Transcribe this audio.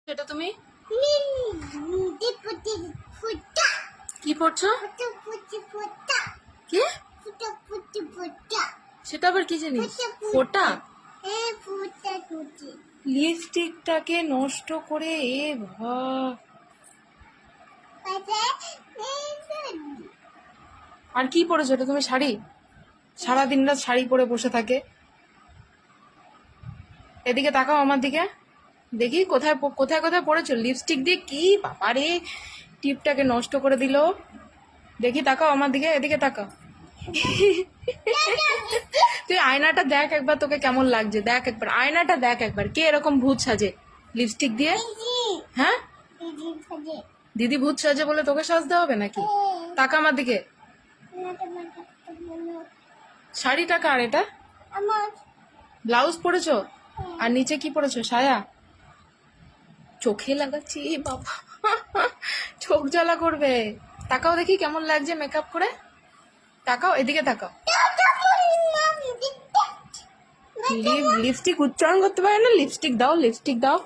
এটা তুমি কি পড়ছো? কি সেটা আবার কি জিনিস? ফোঁটা? লিপস্টিকটাকে নষ্ট করে এ আর কি পরেছো? এটা তুমি শাড়ি? সারাদিন রাত শাড়ি পরে বসে থাকে। এদিকে তাকাও আমার দিকে, দেখি কোথায় কোথায় কোথায় পড়েছো লিপস্টিক দিয়ে। কি বাবারে, টিপটাকে নষ্ট করে দিল। দেখি তাকাও আমার দিকে, এদিকে তাকাও। তুই আয়নাটা দেখ একবার, তোকে কেমন লাগছে দেখ একবার, আয়নাটা দেখ একবার। কে এরকম ভূত সাজে লিপস্টিক দিয়ে? হ্যাঁ, দিদি ভূত সাজে বলে তোকে সাজতে হবে নাকি? তাকা আমার দিকে। শাড়িটা কার এটা? ব্লাউজ পরেছো? আর নিচে কি পরেছো? সায়া? চোখে লাগাচ্ছি বাবা, চোখ জ্বালা করবে। তাকাও দেখি কেমন লাগছে মেকআপ করে। তাকাও এদিকে তাকাও। লিপস্টিক উচ্চারণ করতে পারে না। লিপস্টিক দাও, লিপস্টিক দাও।